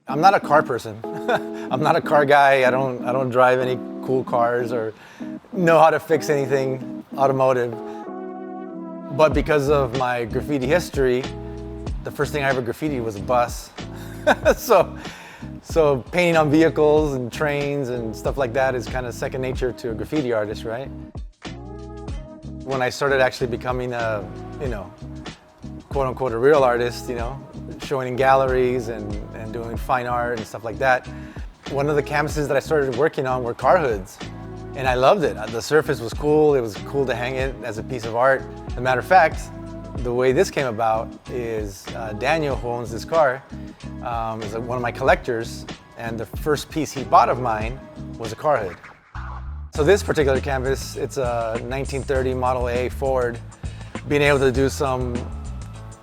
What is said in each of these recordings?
I'm not a car person. I'm not a car guy. I don't drive any cool cars or know how to fix anything automotive. But because of my graffiti history, the first thing I ever graffitied was a bus. So painting on vehicles and trains and stuff like that is kind of second nature to a graffiti artist, right? When I started actually becoming a, quote unquote a real artist, showing in galleries and doing fine art and stuff like that, one of the canvases that I started working on were car hoods. And I loved it. The surface was cool. It was cool to hang it as a piece of art. As a matter of fact, the way this came about is Daniel, who owns this car, is one of my collectors, and the first piece he bought of mine was a car hood. So this particular canvas, it's a 1930 Model A Ford. Being able to do some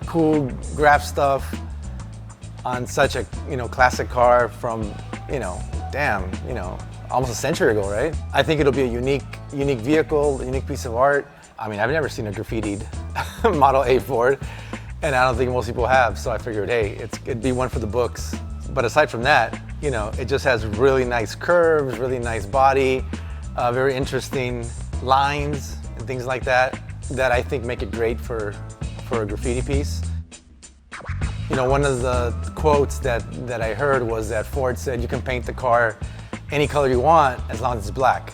cool graph stuff on such a classic car from almost a century ago, right? I think it'll be a unique vehicle, a unique piece of art. I mean, I've never seen a graffitied Model A Ford, and I don't think most people have, so I figured, hey, it'd be one for the books. But aside from that, it just has really nice curves, really nice body, very interesting lines and things like that I think make it great for a graffiti piece. One of the quotes that I heard was that Ford said, you can paint the car any color you want as long as it's black.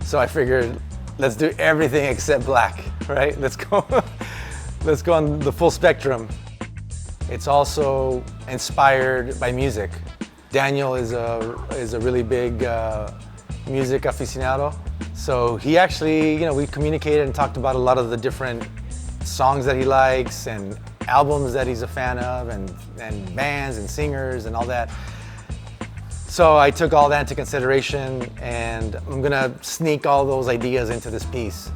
So I figured, let's do everything except black, right? Let's go on the full spectrum. It's also inspired by music. Daniel is a really big music aficionado. So he actually, we communicated and talked about a lot of the different songs that he likes and albums that he's a fan of and bands and singers and all that. So I took all that into consideration, and I'm gonna sneak all those ideas into this piece.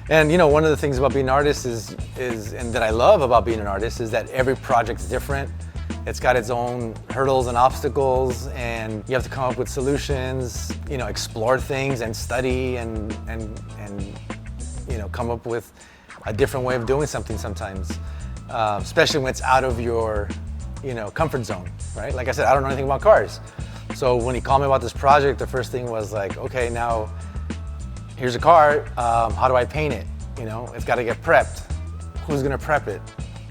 And one of the things about being an artist is and that I love about being an artist is that every project's different. It's got its own hurdles and obstacles, and you have to come up with solutions, explore things and study and come up with a different way of doing something sometimes, especially when it's out of your comfort zone, right? Like I said, I don't know anything about cars. So when he called me about this project, the first thing was like, okay, now here's a car, how do I paint it? It's got to get prepped. Who's gonna prep it?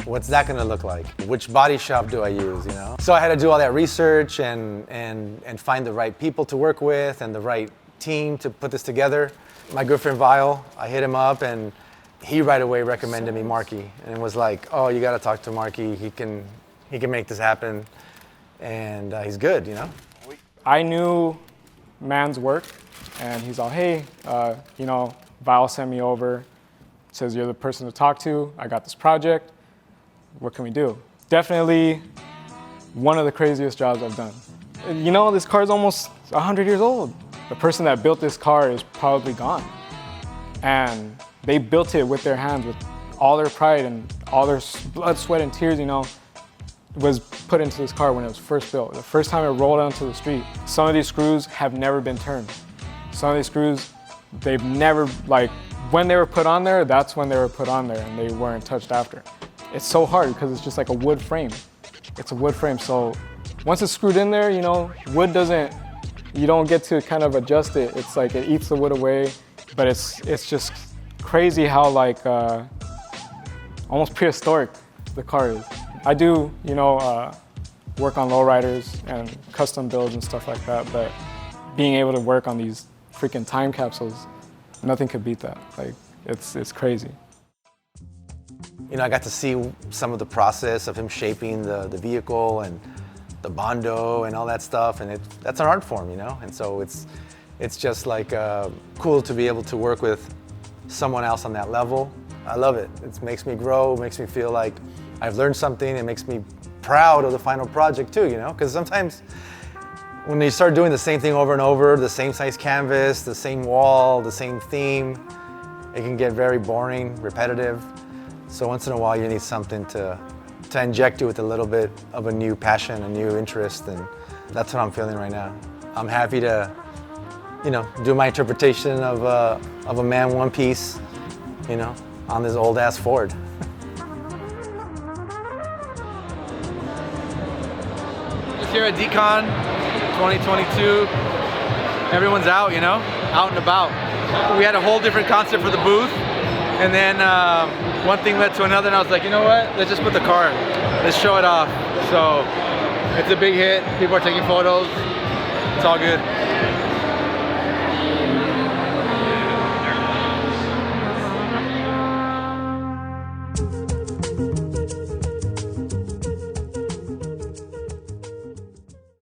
What's that gonna look like? Which body shop do I use, So I had to do all that research and find the right people to work with and the right team to put this together. My good friend Vile, I hit him up, and he right away recommended me Marky and was like, oh, you gotta talk to Marky. He can make this happen, and he's good, I knew Man's work, and he's all, hey, Val sent me over, says you're the person to talk to. I got this project. What can we do? Definitely one of the craziest jobs I've done. This car is almost 100 years old. The person that built this car is probably gone, and they built it with their hands, with all their pride and all their blood, sweat, and tears, was put into this car when it was first built. The first time it rolled onto the street. Some of these screws have never been turned. Some of these screws, they've never, when they were put on there, that's when they were put on there, and they weren't touched after. It's so hard because it's just like a wood frame. It's a wood frame, so once it's screwed in there, wood doesn't, you don't get to kind of adjust it. It's like it eats the wood away, but it's just crazy how almost prehistoric the car is. I do, work on lowriders and custom builds and stuff like that, but being able to work on these freaking time capsules, nothing could beat that. It's crazy. I got to see some of the process of him shaping the vehicle and the bondo and all that stuff, and that's an art form, And so it's just cool to be able to work with someone else on that level. I love it. It makes me grow, makes me feel like I've learned something. It makes me proud of the final project too, Because sometimes when you start doing the same thing over and over, the same size canvas, the same wall, the same theme, it can get very boring, repetitive. So once in a while you need something to inject you with a little bit of a new passion, a new interest, and that's what I'm feeling right now. I'm happy to, do my interpretation of a man one piece, on this old ass Ford. here at Decon 2022. Everyone's out, you know, out and about. We had a whole different concept for the booth, and then one thing led to another, and I was like, you know what? Let's just put the car in. Let's show it off. So it's a big hit. People are taking photos. It's all good.